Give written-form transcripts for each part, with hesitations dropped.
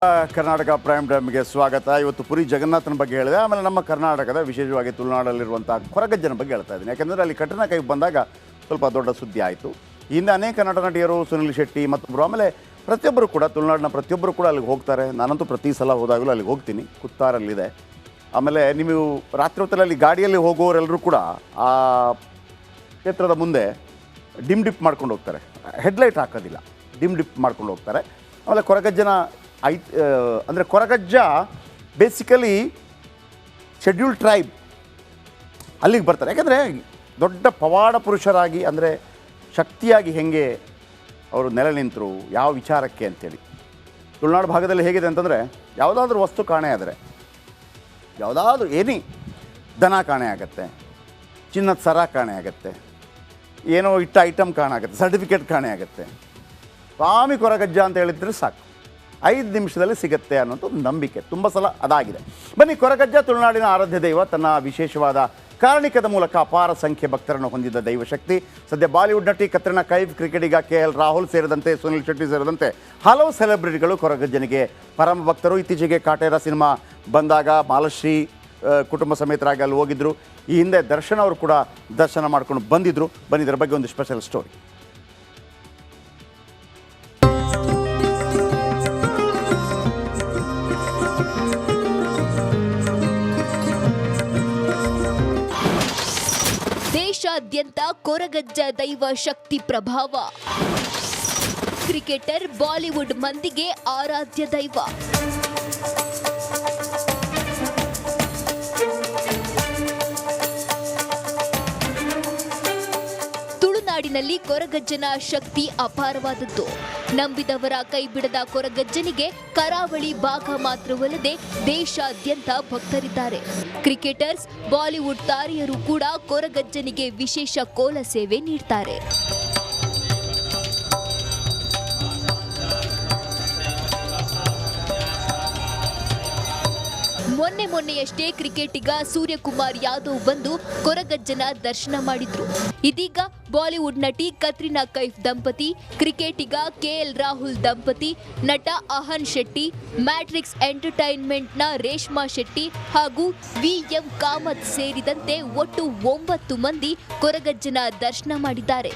Karnataka prime ಟೈಮ್ಗೆ ಸ್ವಾಗತ. ಇವತ್ತು ಪುರಿ ಜಗನ್ನಾಥನ ಬಗ್ಗೆ ಹೇಳಿದೆ, ಆಮೇಲೆ ನಮ್ಮ ಕರ್ನಾಟಕದ ವಿಶೇಷವಾಗಿ ತುಳುನಾಡಲ್ಲಿರುವಂಥ ಕೊರಗಜ್ಜನ ಬಗ್ಗೆ ಹೇಳ್ತಾ ಇದ್ದೀನಿ. ಯಾಕೆಂದರೆ ಅಲ್ಲಿ ಕಠಿಣ ಕೈ ಬಂದಾಗ ಸ್ವಲ್ಪ ದೊಡ್ಡ ಸುದ್ದಿ ಆಯಿತು. ಹಿಂದೆ ಅನೇಕ ನಟ ನಟಿಯರು, ಸುನಿಲ್ ಶೆಟ್ಟಿ ಮತ್ತೊಬ್ಬರು, ಆಮೇಲೆ ಪ್ರತಿಯೊಬ್ಬರು ಕೂಡ ತುಳುನಾಡಿನ ಪ್ರತಿಯೊಬ್ಬರು ಕೂಡ ಅಲ್ಲಿಗೆ ಹೋಗ್ತಾರೆ. ನಾನಂತೂ ಪ್ರತಿ ಸಲ ಹೋದಾಗಲೂ ಅಲ್ಲಿಗೆ ಹೋಗ್ತೀನಿ. ಕುತ್ತಾರಲ್ಲಿದೆ. ಆಮೇಲೆ ನೀವು ರಾತ್ರಿ ಹೊತ್ತಲ್ಲಿ ಗಾಡಿಯಲ್ಲಿ ಹೋಗೋರೆಲ್ಲರೂ ಕೂಡ ಆ ಕ್ಷೇತ್ರದ ಮುಂದೆ ಡಿಪ್ ಮಾಡ್ಕೊಂಡು ಹೋಗ್ತಾರೆ. ಹೆಡ್ಲೈಟ್ ಹಾಕೋದಿಲ್ಲ, ಡಿಪ್ ಮಾಡ್ಕೊಂಡು ಹೋಗ್ತಾರೆ. ಆಮೇಲೆ ಕೊರಗಜ್ಜನ ಅಂದರೆ ಕೊರಗಜ್ಜ ಬೇಸಿಕಲಿ ಶೆಡ್ಯೂಲ್ಡ್ ಟ್ರೈಬ್ ಅಲ್ಲಿಗೆ ಬರ್ತಾರೆ. ಯಾಕೆಂದರೆ ದೊಡ್ಡ ಪವಾಡ ಪುರುಷರಾಗಿ, ಅಂದರೆ ಶಕ್ತಿಯಾಗಿ ಹೆಂಗೆ ಅವರು ನೆಲೆ ನಿಂತರು, ಯಾವ ವಿಚಾರಕ್ಕೆ ಅಂತೇಳಿ. ತುಳುನಾಡು ಭಾಗದಲ್ಲಿ ಹೇಗಿದೆ ಅಂತಂದರೆ, ಯಾವುದಾದ್ರೂ ವಸ್ತು ಕಾಣೆ ಆದರೆ, ಯಾವುದಾದ್ರೂ ದನ ಕಾಣೆ ಆಗುತ್ತೆ, ಚಿನ್ನದ ಸರ ಕಾಣೆ ಆಗುತ್ತೆ, ಏನೋ ಇಟ್ಟ ಐಟಮ್ ಕಾಣಾಗುತ್ತೆ, ಸರ್ಟಿಫಿಕೇಟ್ ಕಾಣೆ ಆಗುತ್ತೆ, ಸ್ವಾಮಿ ಕೊರಗಜ್ಜ ಅಂತ ಹೇಳಿದ್ರೆ ಸಾಕು, 5 ನಿಮಿಷದಲ್ಲಿ ಸಿಗುತ್ತೆ ಅನ್ನೋಂಥ ಒಂದು ನಂಬಿಕೆ ತುಂಬ ಸಲ ಅದಾಗಿದೆ. ಬನ್ನಿ, ಕೊರಗಜ್ಜ ತುಳುನಾಡಿನ ಆರಾಧ್ಯ ದೈವ. ತನ್ನ ವಿಶೇಷವಾದ ಕಾರಣಿಕದ ಮೂಲಕ ಅಪಾರ ಸಂಖ್ಯೆ ಭಕ್ತರನ್ನು ಹೊಂದಿದ್ದ ದೈವಶಕ್ತಿ. ಸದ್ಯ ಬಾಲಿವುಡ್ ನಟಿ ಕತ್ರಿನಾ ಕೈಫ್, ಕ್ರಿಕೆಟಿಗ KL ರಾಹುಲ್ ಸೇರಿದಂತೆ, ಸುನಿಲ್ ಶೆಟ್ಟಿ ಸೇರಿದಂತೆ ಹಲವು ಸೆಲೆಬ್ರಿಟಿಗಳು ಕೊರಗಜ್ಜನಿಗೆ ಪರಮ ಭಕ್ತರು. ಇತ್ತೀಚೆಗೆ ಕಾಟೇರ ಸಿನಿಮಾ ಬಂದಾಗ ಮಾಲಶ್ರೀ ಕುಟುಂಬ ಸಮೇತರಾಗಿ ಅಲ್ಲಿ ಹೋಗಿದ್ದರು. ಈ ಹಿಂದೆ ದರ್ಶನ್ ಅವರು ಕೂಡ ದರ್ಶನ ಮಾಡ್ಕೊಂಡು ಬಂದಿದ್ದರು. ಬನ್ನಿ, ಇದರ ಬಗ್ಗೆ ಒಂದು ಸ್ಪೆಷಲ್ ಸ್ಟೋರಿ. ದೇಶಾದ್ಯಂತ ಕೊರಗಜ್ಜ ದೈವ ಶಕ್ತಿ ಪ್ರಭಾವ. ಕ್ರಿಕೆಟರ್, ಬಾಲಿವುಡ್ ಮಂದಿಗೆ ಆರಾಧ್ಯ ದೈವ. ತುಳುನಾಡಿನಲ್ಲಿ ಕೊರಗಜ್ಜನ ಶಕ್ತಿ ಅಪಾರವಾದದ್ದು. ನಂಬಿದವರ ಕೈ ಬಿಡದ ಕೊರಗಜ್ಜನಿಗೆ ಕರಾವಳಿ ಭಾಗ ಮಾತ್ರವಲ್ಲದೆ ದೇಶಾದ್ಯಂತ ಭಕ್ತರಿದ್ದಾರೆ. ಕ್ರಿಕೆಟರ್ಸ್, ಬಾಲಿವುಡ್ ತಾರೆಯರು ಕೂಡ ಕೊರಗಜ್ಜನಿಗೆ ವಿಶೇಷ ಕೋಲ ಸೇವೆ ನೀಡ್ತಾರೆ. ಮೊನ್ನೆಯಷ್ಟೇ ಕ್ರಿಕೆಟಿಗ ಸೂರ್ಯಕುಮಾರ್ ಯಾದವ್ ಬಂದು ಕೊರಗಜ್ಜನ ದರ್ಶನ ಮಾಡಿದ್ರು. ಇದೀಗ ಬಾಲಿವುಡ್ ನಟಿ ಕತ್ರಿನಾ ಕೈಫ್ ದಂಪತಿ, ಕ್ರಿಕೆಟಿಗ KL ರಾಹುಲ್ ದಂಪತಿ, ನಟ ಅಹನ್ ಶೆಟ್ಟಿ, ಮ್ಯಾಟ್ರಿಕ್ಸ್ ಎಂಟರ್ಟೈನ್ಮೆಂಟ್ನ ರೇಷ್ಮಾ ಶೆಟ್ಟಿ ಹಾಗೂ VM ಕಾಮತ್ ಸೇರಿದಂತೆ ಒಟ್ಟು 9 ಮಂದಿ ಕೊರಗಜ್ಜನ ದರ್ಶನ ಮಾಡಿದ್ದಾರೆ.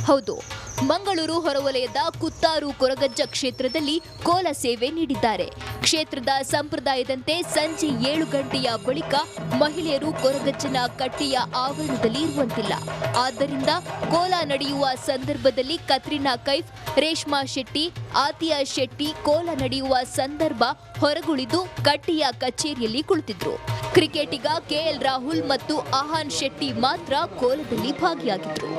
ಹೌದು, ಮಂಗಳೂರು ಹೊರವಲಯದ ಕುತ್ತಾರು ಕೊರಗಜ್ಜ ಕ್ಷೇತ್ರದಲ್ಲಿ ಕೋಲ ಸೇವೆ ನೀಡಿದ್ದಾರೆ. ಕ್ಷೇತ್ರದ ಸಂಪ್ರದಾಯದಂತೆ ಸಂಜೆ 7 ಗಂಟೆಯ ಬಳಿಕ ಮಹಿಳೆಯರು ಕೊರಗಜ್ಜನ ಕಟ್ಟೆಯ ಆವರಣದಲ್ಲಿ ಇರುವಂತಿಲ್ಲ. ಆದ್ದರಿಂದ ಕೋಲ ನಡೆಯುವ ಸಂದರ್ಭದಲ್ಲಿ ಕತ್ರಿನಾ ಕೈಫ್, ರೇಷ್ಮಾ ಶೆಟ್ಟಿ, ಆತಿಯಾ ಶೆಟ್ಟಿ ಕೋಲ ನಡೆಯುವ ಸಂದರ್ಭ ಹೊರಗುಳಿದು ಕಟ್ಟೆಯ ಕಚೇರಿಯಲ್ಲಿ ಕುಳಿತಿದ್ರು. ಕ್ರಿಕೆಟಿಗ KL ರಾಹುಲ್ ಮತ್ತು ಅಹಾನ್ ಶೆಟ್ಟಿ ಮಾತ್ರ ಕೋಲದಲ್ಲಿ ಭಾಗಿಯಾಗಿದ್ರು.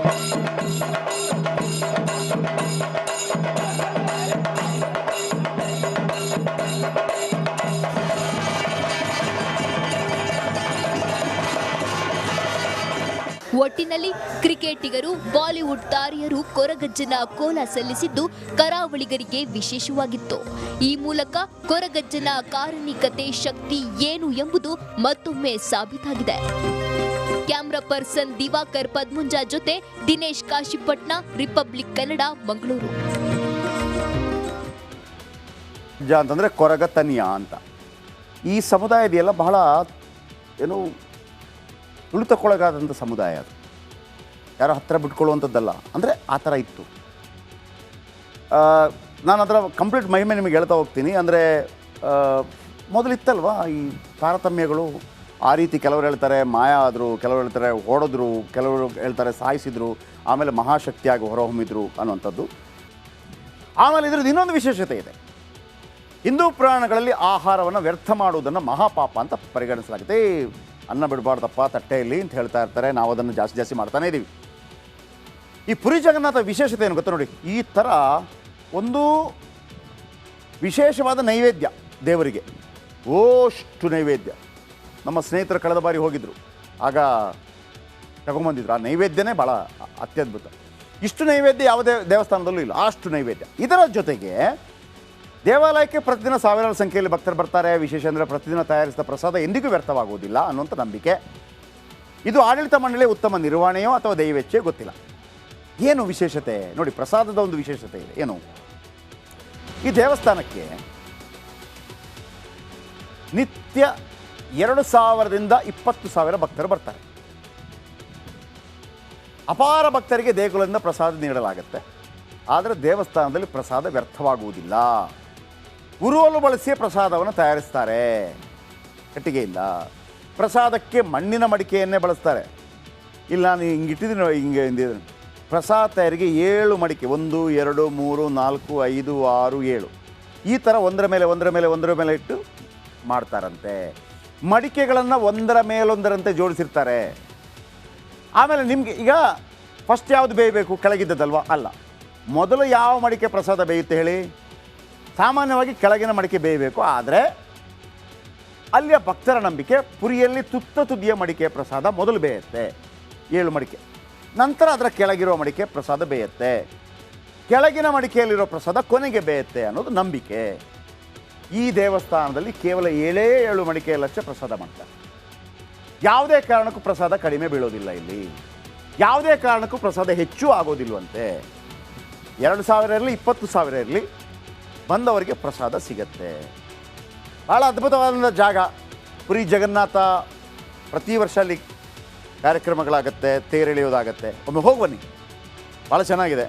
ಒಟ್ಟಿನಲ್ಲಿ ಕ್ರಿಕೆಟಿಗರು, ಬಾಲಿವುಡ್ ತಾರೆಯರು ಕೊರಗಜ್ಜನ ಕೋಲ ಸಲ್ಲಿಸಿದ್ದು ಕರಾವಳಿಗರಿಗೆ ವಿಶೇಷವಾಗಿತ್ತು. ಈ ಮೂಲಕ ಕೊರಗಜ್ಜನ ಕಾರಣಿಕತೆ ಶಕ್ತಿ ಏನು ಎಂಬುದು ಮತ್ತೊಮ್ಮೆ ಸಾಬೀತಾಗಿದೆ. ಕ್ಯಾಮ್ರಾ ಪರ್ಸನ್ ದಿವಾಕರ್ ಪದ್ಮುಂಜಾ ಜೊತೆ ದಿನೇಶ್ ಕಾಶಿಪಟ್ನ, ರಿಪಬ್ಲಿಕ್ ಕನ್ನಡ, ಮಂಗಳೂರು. ಅಂತಂದರೆ ಕೊರಗತನಿಯ ಅಂತ ಈ ಸಮುದಾಯದೆಲ್ಲ ಬಹಳ ತುಳಿತಕ್ಕೊಳಗಾದಂಥ ಸಮುದಾಯ. ಅದು ಯಾರೋ ಹತ್ತಿರ ಬಿಟ್ಕೊಳ್ಳುವಂಥದ್ದಲ್ಲ, ಅಂದರೆ ಆ ಥರ ಇತ್ತು. ನಾನು ಅದರ ಕಂಪ್ಲೀಟ್ ಮಹಿಮೆ ನಿಮಗೆ ಹೇಳ್ತಾ ಹೋಗ್ತೀನಿ. ಅಂದರೆ ಮೊದಲಿತ್ತಲ್ವ ಈ ತಾರತಮ್ಯಗಳು ಆ ರೀತಿ. ಕೆಲವರು ಹೇಳ್ತಾರೆ ಮಾಯ ಆದರು, ಕೆಲವರು ಹೇಳ್ತಾರೆ ಹೊಡೆದ್ರು, ಕೆಲವರು ಹೇಳ್ತಾರೆ ಸಾಯಿಸಿದ್ರು, ಆಮೇಲೆ ಮಹಾಶಕ್ತಿಯಾಗಿ ಹೊರಹೊಮ್ಮಿದ್ರು ಅನ್ನುವಂಥದ್ದು. ಆಮೇಲೆ ಇದ್ರದ್ದು ಇನ್ನೊಂದು ವಿಶೇಷತೆ ಇದೆ. ಹಿಂದೂ ಪುರಾಣಗಳಲ್ಲಿ ಆಹಾರವನ್ನು ವ್ಯರ್ಥ ಮಾಡುವುದನ್ನು ಮಹಾಪಾಪ ಅಂತ ಪರಿಗಣಿಸಲಾಗುತ್ತೆ. ಅನ್ನ ಬಿಡಬಾರ್ದಪ್ಪ ತಟ್ಟೆಯಲ್ಲಿ ಅಂತ ಹೇಳ್ತಾ ಇರ್ತಾರೆ. ನಾವು ಅದನ್ನು ಜಾಸ್ತಿ ಮಾಡ್ತಾನೇ ಇದ್ದೀವಿ. ಈ ಪುರಿ ಜಗನ್ನಾಥ ವಿಶೇಷತೆ ಏನು ಗೊತ್ತಾ ನೋಡಿ, ಈ ಥರ ಒಂದು ವಿಶೇಷವಾದ ನೈವೇದ್ಯ ದೇವರಿಗೆ, ಓಷ್ಟು ನೈವೇದ್ಯ. ನಮ್ಮ ಸ್ನೇಹಿತರು ಕಳೆದ ಬಾರಿ ಹೋಗಿದ್ದರು, ಆಗ ತಗೊಂಬಂದಿದ್ರು. ಆ ನೈವೇದ್ಯನೇ ಭಾಳ ಅತ್ಯದ್ಭುತ. ಇಷ್ಟು ನೈವೇದ್ಯ ಯಾವುದೇ ದೇವಸ್ಥಾನದಲ್ಲೂ ಇಲ್ಲ, ಅಷ್ಟು ನೈವೇದ್ಯ. ಇದರ ಜೊತೆಗೆ ದೇವಾಲಯಕ್ಕೆ ಪ್ರತಿದಿನ ಸಾವಿರಾರು ಸಂಖ್ಯೆಯಲ್ಲಿ ಭಕ್ತರು ಬರ್ತಾರೆ. ವಿಶೇಷ ಅಂದರೆ ಪ್ರತಿದಿನ ತಯಾರಿಸಿದ ಪ್ರಸಾದ ಎಂದಿಗೂ ವ್ಯರ್ಥವಾಗುವುದಿಲ್ಲ ಅನ್ನುವಂಥ ನಂಬಿಕೆ. ಇದು ಆಡಳಿತ ಮಂಡಳಿಯ ಉತ್ತಮ ನಿರ್ವಹಣೆಯೋ ಅಥವಾ ದೈವೇಚ್ಛೆಯೋ ಗೊತ್ತಿಲ್ಲ. ಏನು ವಿಶೇಷತೆ ನೋಡಿ, ಪ್ರಸಾದದ ಒಂದು ವಿಶೇಷತೆ ಇದೆ. ಏನು, ಈ ದೇವಸ್ಥಾನಕ್ಕೆ ನಿತ್ಯ 2,000ದಿಂದ 20,000 ಭಕ್ತರು ಬರ್ತಾರೆ. ಅಪಾರ ಭಕ್ತರಿಗೆ ದೇಗುಲದಿಂದ ಪ್ರಸಾದ ನೀಡಲಾಗುತ್ತೆ. ಆದರೆ ದೇವಸ್ಥಾನದಲ್ಲಿ ಪ್ರಸಾದ ವ್ಯರ್ಥವಾಗುವುದಿಲ್ಲ. ಉರುವಲು ಬಳಸಿಯೇ ಪ್ರಸಾದವನ್ನು ತಯಾರಿಸ್ತಾರೆ, ಕಟ್ಟಿಗೆ ಇಲ್ಲ. ಪ್ರಸಾದಕ್ಕೆ ಮಣ್ಣಿನ ಮಡಿಕೆಯನ್ನೇ ಬಳಸ್ತಾರೆ. ಇಲ್ಲ ನಾನು ಹಿಂಗೆ ಇಟ್ಟಿದ್ದೀನಿ, ಹಿಂಗೆ ಪ್ರಸಾದ ತಯಾರಿಗೆ 7 ಮಡಿಕೆ, 1 2 3 4 5 6 7 ಈ ಥರ ಒಂದರ ಮೇಲೆ ಇಟ್ಟು ಮಾಡ್ತಾರಂತೆ. ಮಡಿಕೆಗಳನ್ನು ಒಂದರ ಮೇಲೊಂದರಂತೆ ಜೋಡಿಸಿರ್ತಾರೆ. ಆಮೇಲೆ ನಿಮಗೆ ಈಗ ಫಸ್ಟ್ ಯಾವುದು ಬೇಯಬೇಕು, ಕೆಳಗಿದ್ದದಲ್ವ? ಅಲ್ಲ, ಮೊದಲು ಯಾವ ಮಡಿಕೆ ಪ್ರಸಾದ ಬೇಯುತ್ತೆ ಹೇಳಿ? ಸಾಮಾನ್ಯವಾಗಿ ಕೆಳಗಿನ ಮಡಿಕೆ ಬೇಯಬೇಕು. ಆದರೆ ಅಲ್ಲಿಯ ಭಕ್ತರ ನಂಬಿಕೆ ಪುರಿಯಲ್ಲಿ ತುದಿಯ ಮಡಿಕೆ ಪ್ರಸಾದ ಮೊದಲು ಬೇಯುತ್ತೆ, 7 ಮಡಿಕೆ. ನಂತರ ಅದರ ಕೆಳಗಿರೋ ಮಡಿಕೆ ಪ್ರಸಾದ ಬೇಯುತ್ತೆ. ಕೆಳಗಿನ ಮಡಿಕೆಯಲ್ಲಿರೋ ಪ್ರಸಾದ ಕೊನೆಗೆ ಬೇಯುತ್ತೆ ಅನ್ನೋದು ನಂಬಿಕೆ. ಈ ದೇವಸ್ಥಾನದಲ್ಲಿ ಕೇವಲ 7 ಮಡಿಕೆಯಲ್ಲಷ್ಟೇ ಪ್ರಸಾದ ಮಾಡ್ತಾರೆ. ಯಾವುದೇ ಕಾರಣಕ್ಕೂ ಪ್ರಸಾದ ಕಡಿಮೆ ಬೀಳೋದಿಲ್ಲ. ಇಲ್ಲಿ ಯಾವುದೇ ಕಾರಣಕ್ಕೂ ಪ್ರಸಾದ ಹೆಚ್ಚು ಆಗೋದಿಲ್ವಂತೆ. 2,000 ಇರಲಿ 20,000 ಇರಲಿ, ಬಂದವರಿಗೆ ಪ್ರಸಾದ ಸಿಗತ್ತೆ. ಭಾಳ ಅದ್ಭುತವಾದ ಜಾಗ ಪುರಿ ಜಗನ್ನಾಥ. ಪ್ರತಿ ವರ್ಷ ಅಲ್ಲಿ ಕಾರ್ಯಕ್ರಮಗಳಾಗತ್ತೆ, ತೇರೆಳೆಯೋದಾಗತ್ತೆ. ಒಮ್ಮೆ ಹೋಗಿ ಬನ್ನಿ, ಭಾಳ ಚೆನ್ನಾಗಿದೆ.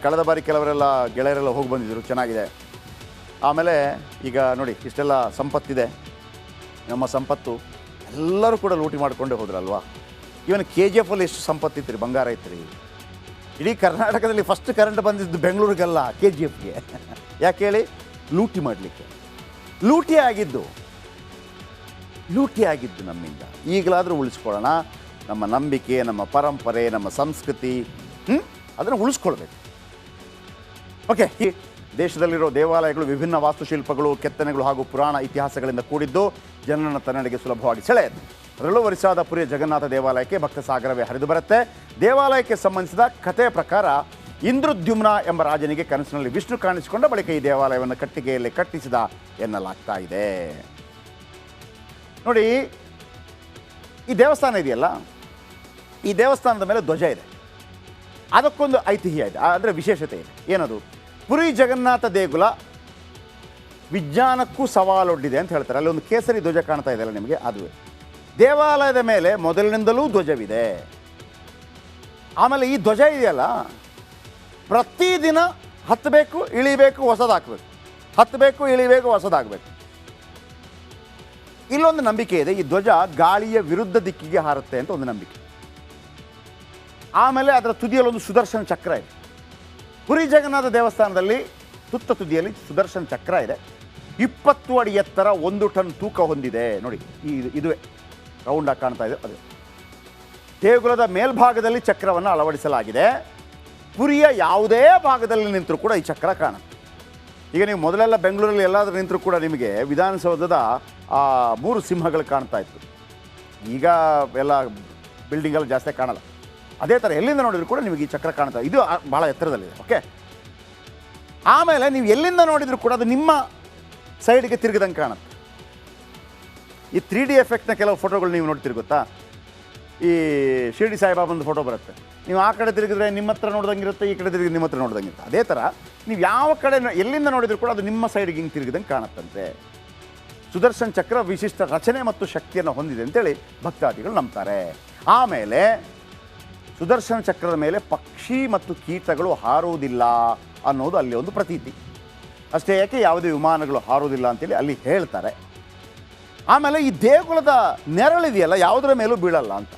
ಕಳೆದ ಬಾರಿ ಕೆಲವರೆಲ್ಲ ಗೆಳೆಯರೆಲ್ಲ ಹೋಗಿ ಬಂದಿದ್ದರು, ಚೆನ್ನಾಗಿದೆ. ಆಮೇಲೆ ಈಗ ನೋಡಿ, ಇಷ್ಟೆಲ್ಲ ಸಂಪತ್ತಿದೆ, ನಮ್ಮ ಸಂಪತ್ತು ಎಲ್ಲರೂ ಕೂಡ ಲೂಟಿ ಮಾಡಿಕೊಂಡೇ ಹೋದ್ರಲ್ವಾ. ಇವನು KGF ಅಲ್ಲಿ ಎಷ್ಟು ಸಂಪತ್ತಿತ್ತು ರೀ, ಬಂಗಾರ ಇತ್ತು ರೀ. ಇಡೀ ಕರ್ನಾಟಕದಲ್ಲಿ ಫಸ್ಟ್ ಕರೆಂಟ್ ಬಂದಿದ್ದು ಬೆಂಗಳೂರಿಗಲ್ಲ, KGFಗೆ. ಯಾಕೆ ಹೇಳಿ? ಲೂಟಿ ಮಾಡಲಿಕ್ಕೆ. ಲೂಟಿ ಆಗಿದ್ದು ನಮ್ಮಿಂದ. ಈಗಲಾದರೂ ಉಳಿಸ್ಕೊಳ್ಳೋಣ. ನಮ್ಮ ನಂಬಿಕೆ, ನಮ್ಮ ಪರಂಪರೆ, ನಮ್ಮ ಸಂಸ್ಕೃತಿ, ಅದನ್ನು ಉಳಿಸ್ಕೊಳ್ಬೇಕು. ಓಕೆ, ಈ ದೇಶದಲ್ಲಿರೋ ದೇವಾಲಯಗಳು ವಿಭಿನ್ನ ವಾಸ್ತುಶಿಲ್ಪಗಳು, ಕೆತ್ತನೆಗಳು ಹಾಗೂ ಪುರಾಣ ಇತಿಹಾಸಗಳಿಂದ ಕೂಡಿದ್ದು ಜನರನ್ನು ತನ್ನೆಡೆಗೆ ಸುಲಭವಾಗಿ ಸೆಳೆಯುತ್ತೆ. ಅದರಲ್ಲೂ ಒರಿಸ್ಸಾದ ಪುರಿಯ ಜಗನ್ನಾಥ ದೇವಾಲಯಕ್ಕೆ ಭಕ್ತ ಸಾಗರವೇ ಹರಿದು ಬರುತ್ತೆ. ದೇವಾಲಯಕ್ಕೆ ಸಂಬಂಧಿಸಿದ ಕಥೆಯ ಪ್ರಕಾರ ಇಂದ್ರದ್ಯುಮ್ನ ಎಂಬ ರಾಜನಿಗೆ ಕನಸಿನಲ್ಲಿ ವಿಷ್ಣು ಕಾಣಿಸಿಕೊಂಡ ಬಳಿಕ ಈ ದೇವಾಲಯವನ್ನು ಕಟ್ಟಿಗೆಯಲ್ಲಿ ಕಟ್ಟಿಸಿದ ಎನ್ನಲಾಗ್ತಾ ಇದೆ. ನೋಡಿ, ಈ ದೇವಸ್ಥಾನ ಇದೆಯಲ್ಲ, ಈ ದೇವಸ್ಥಾನದ ಮೇಲೆ ಧ್ವಜ ಇದೆ. ಅದಕ್ಕೊಂದು ಐತಿಹ್ಯ ಇದೆ, ಅಂದರೆ ವಿಶೇಷತೆ ಇದೆ. ಏನದು? ಪುರಿ ಜಗನ್ನಾಥ ದೇಗುಲ ವಿಜ್ಞಾನಕ್ಕೂ ಸವಾಲೊಡ್ಡಿದೆ ಅಂತ ಹೇಳ್ತಾರೆ. ಅಲ್ಲಿ ಒಂದು ಕೇಸರಿ ಧ್ವಜ ಕಾಣ್ತಾ ಇದೆಯಲ್ಲ ನಿಮಗೆ, ಅದು ದೇವಾಲಯದ ಮೇಲೆ ಮೊದಲಿನಿಂದಲೂ ಧ್ವಜವಿದೆ. ಆಮೇಲೆ ಈ ಧ್ವಜ ಇದೆಯಲ್ಲ, ಪ್ರತಿದಿನ ಹತ್ತಬೇಕು, ಇಳಿಬೇಕು, ಹೊಸದಾಗಬೇಕು, ಹತ್ತಬೇಕು, ಇಳಿಬೇಕು, ಹೊಸದಾಗಬೇಕು. ಇಲ್ಲೊಂದು ನಂಬಿಕೆ ಇದೆ, ಈ ಧ್ವಜ ಗಾಳಿಯ ವಿರುದ್ಧ ದಿಕ್ಕಿಗೆ ಹಾರುತ್ತೆ ಅಂತ ಒಂದು ನಂಬಿಕೆ. ಆಮೇಲೆ ಅದರ ತುದಿಯಲ್ಲೊಂದು ಸುದರ್ಶನ ಚಕ್ರ ಇದೆ. ಪುರಿ ಜಗನ್ನಾಥ ದೇವಸ್ಥಾನದಲ್ಲಿ ತುದಿಯಲ್ಲಿ ಸುದರ್ಶನ ಚಕ್ರ ಇದೆ. 20 ಅಡಿ ಎತ್ತರ, 1 ಟನ್ ತೂಕ ಹೊಂದಿದೆ. ನೋಡಿ, ಇದುವೇ ರೌಂಡಾಗಿ ಕಾಣ್ತಾ ಇದೆ, ಅದು. ದೇಗುಲದ ಮೇಲ್ಭಾಗದಲ್ಲಿ ಚಕ್ರವನ್ನು ಅಳವಡಿಸಲಾಗಿದೆ. ಪುರಿಯ ಯಾವುದೇ ಭಾಗದಲ್ಲಿ ನಿಂತರೂ ಕೂಡ ಈ ಚಕ್ರ ಕಾಣುತ್ತೆ. ಈಗ ನೀವು ಮೊದಲೆಲ್ಲ ಬೆಂಗಳೂರಲ್ಲಿ ಎಲ್ಲಾದರೂ ನಿಂತರೂ ಕೂಡ ನಿಮಗೆ ವಿಧಾನಸೌಧದ 3 ಸಿಂಹಗಳು ಕಾಣ್ತಾ ಇತ್ತು. ಈಗ ಎಲ್ಲ ಬಿಲ್ಡಿಂಗಲ್ಲಿ ಜಾಸ್ತಿ ಕಾಣಲ್ಲ. ಅದೇ ಥರ ಎಲ್ಲಿಂದ ನೋಡಿದ್ರು ಕೂಡ ನಿಮಗೆ ಈ ಚಕ್ರ ಕಾಣ್ತಾ, ಇದು ಭಾಳ ಎತ್ತರದಲ್ಲಿದೆ. ಓಕೆ, ಆಮೇಲೆ ನೀವು ಎಲ್ಲಿಂದ ನೋಡಿದರೂ ಕೂಡ ಅದು ನಿಮ್ಮ ಸೈಡ್ಗೆ ತಿರುಗಿದಂಗೆ ಕಾಣುತ್ತೆ. ಈ 3D ಎಫೆಕ್ಟ್ನ ಕೆಲವು ಫೋಟೋಗಳು ನೀವು ನೋಡ್ತೀರಿ ಗೊತ್ತಾ? ಈ ಶಿರ್ಡಿ ಸಾಯಿಬಾಬಂದು ಫೋಟೋ ಬರುತ್ತೆ. ನೀವು ಆ ಕಡೆ ತಿರುಗಿದ್ರೆ ನಿಮ್ಮ ಹತ್ರ ನೋಡ್ದಂಗಿರುತ್ತೆ, ಈ ಕಡೆ ತಿರುಗಿ ನಿಮ್ಮ ಹತ್ರ ನೋಡ್ದಂಗಿರುತ್ತೆ. ಅದೇ ಥರ ನೀವು ಯಾವ ಕಡೆ ಎಲ್ಲಿಂದ ನೋಡಿದರೂ ಕೂಡ ಅದು ನಿಮ್ಮ ಸೈಡ್ಗೆ ಹಿಂಗೆ ತಿರುಗಿದಂಗೆ ಕಾಣುತ್ತಂತೆ. ಸುದರ್ಶನ್ ಚಕ್ರ ವಿಶಿಷ್ಟ ರಚನೆ ಮತ್ತು ಶಕ್ತಿಯನ್ನು ಹೊಂದಿದೆ ಅಂತೇಳಿ ಭಕ್ತಾದಿಗಳು ನಂಬ್ತಾರೆ. ಆಮೇಲೆ ಸುದರ್ಶನ ಚಕ್ರದ ಮೇಲೆ ಪಕ್ಷಿ ಮತ್ತು ಕೀಟಗಳು ಹಾರುವುದಿಲ್ಲ ಅನ್ನೋದು ಅಲ್ಲಿ ಒಂದು ಪ್ರತೀತಿ. ಅಷ್ಟೇ ಯಾಕೆ, ಯಾವುದೇ ವಿಮಾನಗಳು ಹಾರುವುದಿಲ್ಲ ಅಂತೇಳಿ ಅಲ್ಲಿ ಹೇಳ್ತಾರೆ. ಆಮೇಲೆ ಈ ದೇಗುಲದ ನೆರಳಿದೆಯಲ್ಲ, ಯಾವುದರ ಮೇಲೂ ಬೀಳಲ್ಲ ಅಂತ.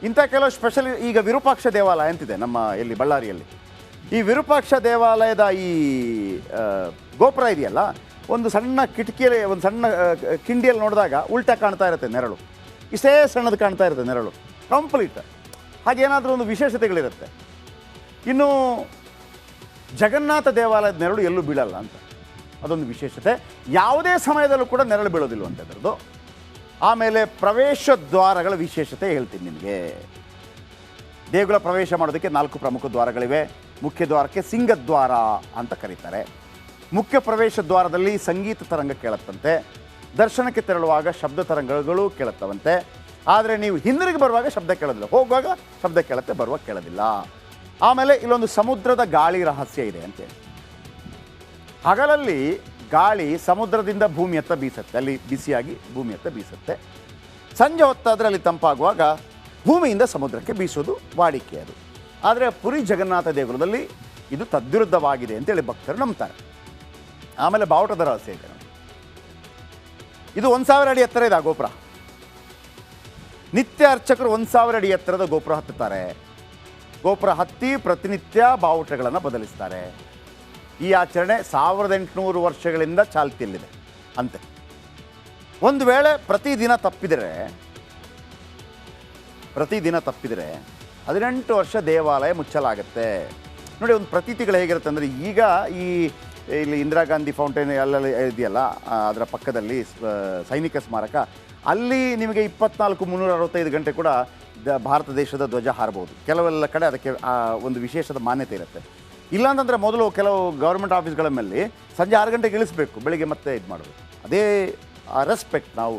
ಇಂಥ ಕೆಲವು ಸ್ಪೆಷಲ್, ಈಗ ವಿರೂಪಾಕ್ಷ ದೇವಾಲಯ ಅಂತಿದೆ ನಮ್ಮ ಇಲ್ಲಿ ಬಳ್ಳಾರಿಯಲ್ಲಿ. ಈ ವಿರೂಪಾಕ್ಷ ದೇವಾಲಯದ ಈ ಗೋಪುರ ಇದೆಯಲ್ಲ, ಒಂದು ಸಣ್ಣ ಕಿಟಕಿಯಲ್ಲಿ, ಒಂದು ಸಣ್ಣ ಕಿಂಡಿಯಲ್ಲಿ ನೋಡಿದಾಗ ಉಲ್ಟಾ ಕಾಣ್ತಾ ಇರುತ್ತೆ ನೆರಳು. ಇಷ್ಟೇ ಸಣ್ಣದು ಕಾಣ್ತಾ ಇರುತ್ತೆ ನೆರಳು, ಕಂಪ್ಲೀಟ್. ಹಾಗೇನಾದರೂ ಒಂದು ವಿಶೇಷತೆಗಳಿರುತ್ತೆ. ಇನ್ನು ಜಗನ್ನಾಥ ದೇವಾಲಯದ ನೆರಳು ಎಲ್ಲೂ ಬೀಳಲ್ಲ ಅಂತ, ಅದೊಂದು ವಿಶೇಷತೆ. ಯಾವುದೇ ಸಮಯದಲ್ಲೂ ಕೂಡ ನೆರಳು ಬೀಳೋದಿಲ್ವಂಥದ್ರದ್ದು. ಆಮೇಲೆ ಪ್ರವೇಶ ದ್ವಾರಗಳ ವಿಶೇಷತೆ ಹೇಳ್ತೀನಿ ನಿಮಗೆ. ದೇಗುಲ ಪ್ರವೇಶ ಮಾಡೋದಕ್ಕೆ 4 ಪ್ರಮುಖ ದ್ವಾರಗಳಿವೆ. ಮುಖ್ಯ ದ್ವಾರಕ್ಕೆ ಸಿಂಗದ್ವಾರ ಅಂತ ಕರೀತಾರೆ. ಮುಖ್ಯ ಪ್ರವೇಶ ದ್ವಾರದಲ್ಲಿ ಸಂಗೀತ ತರಂಗ ಕೇಳುತ್ತಂತೆ. ದರ್ಶನಕ್ಕೆ ತೆರಳುವಾಗ ಶಬ್ದ ತರಂಗಗಳು ಕೇಳುತ್ತವಂತೆ. ಆದರೆ ನೀವು ಹಿಂದಿರುಗಿ ಬರುವಾಗ ಶಬ್ದ ಕೇಳೋದಿಲ್ಲ, ಹೋಗುವಾಗ ಶಬ್ದ ಕೇಳುತ್ತೆ, ಬರುವಾಗ ಕೇಳೋದಿಲ್ಲ. ಆಮೇಲೆ ಇಲ್ಲೊಂದು ಸಮುದ್ರದ ಗಾಳಿ ರಹಸ್ಯ ಇದೆ ಅಂತೇಳಿ. ಹಗಲಲ್ಲಿ ಗಾಳಿ ಸಮುದ್ರದಿಂದ ಭೂಮಿಯತ್ತ ಬೀಸುತ್ತೆ, ಅಲ್ಲಿ ಬಿಸಿಯಾಗಿ ಭೂಮಿಯತ್ತ ಬೀಸುತ್ತೆ. ಸಂಜೆ ಹೊತ್ತಾದರೆ ಅಲ್ಲಿ ತಂಪಾಗುವಾಗ ಭೂಮಿಯಿಂದ ಸಮುದ್ರಕ್ಕೆ ಬೀಸೋದು ವಾಡಿಕೆ ಅದು. ಆದರೆ ಪುರಿ ಜಗನ್ನಾಥ ದೇಗುಲದಲ್ಲಿ ಇದು ತದ್ವಿರುದ್ಧವಾಗಿದೆ ಅಂತೇಳಿ ಭಕ್ತರು ನಂಬ್ತಾರೆ. ಆಮೇಲೆ ಬಾವುಟದ ರಹಸ್ಯ ಇದೆ ನೋಡಿ. ಇದು 1000 ಅಡಿ ಎತ್ತರ ಇದೆ ಆ ಗೋಪುರ. ನಿತ್ಯ ಅರ್ಚಕರು 1000 ಅಡಿ ಎತ್ತರದ ಗೋಪುರ ಹತ್ತುತ್ತಾರೆ. ಗೋಪುರ ಹತ್ತಿ ಪ್ರತಿನಿತ್ಯ ಬಾವುಟಗಳನ್ನು ಬದಲಿಸ್ತಾರೆ. ಈ ಆಚರಣೆ 1800 ವರ್ಷಗಳಿಂದ ಚಾಲ್ತಿಯಲ್ಲಿದೆ ಅಂತೆ. ಒಂದು ವೇಳೆ ಪ್ರತಿದಿನ ತಪ್ಪಿದರೆ 18 ವರ್ಷ ದೇವಾಲಯ ಮುಚ್ಚಲಾಗುತ್ತೆ. ನೋಡಿ, ಒಂದು ಪ್ರತೀತಿಗಳು ಹೇಗಿರುತ್ತೆ ಅಂದರೆ, ಈಗ ಇಲ್ಲಿ ಇಂದಿರಾ ಗಾಂಧಿ ಫೌಂಟೇನ್ ಅಲ್ಲೆಲ್ಲ ಇದೆಯಲ್ಲ, ಅದರ ಪಕ್ಕದಲ್ಲಿ ಸೈನಿಕ ಸ್ಮಾರಕ, ಅಲ್ಲಿ ನಿಮಗೆ 365 ಗಂಟೆ ಕೂಡ ಭಾರತ ದೇಶದ ಧ್ವಜ ಹಾರಬಹುದು. ಕೆಲವೆಲ್ಲ ಕಡೆ ಅದಕ್ಕೆ ಒಂದು ವಿಶೇಷದ ಮಾನ್ಯತೆ ಇರುತ್ತೆ. ಇಲ್ಲಾಂತಂದರೆ ಮೊದಲು ಕೆಲವು ಗೌರ್ಮೆಂಟ್ ಆಫೀಸ್ಗಳ ಮೇಲೆ ಸಂಜೆ 6 ಗಂಟೆಗೆ ಇಳಿಸ್ಬೇಕು, ಬೆಳಿಗ್ಗೆ ಮತ್ತೆ ಇದು ಮಾಡಬೇಕು. ಅದೇ ರೆಸ್ಪೆಕ್ಟ್ ನಾವು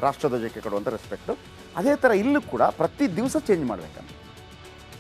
ರಾಷ್ಟ್ರಧ್ವಜಕ್ಕೆ ಕೊಡುವಂಥ ರೆಸ್ಪೆಕ್ಟು. ಅದೇ ಥರ ಇಲ್ಲೂ ಕೂಡ ಪ್ರತಿ ದಿವಸ ಚೇಂಜ್ ಮಾಡಬೇಕಂತ.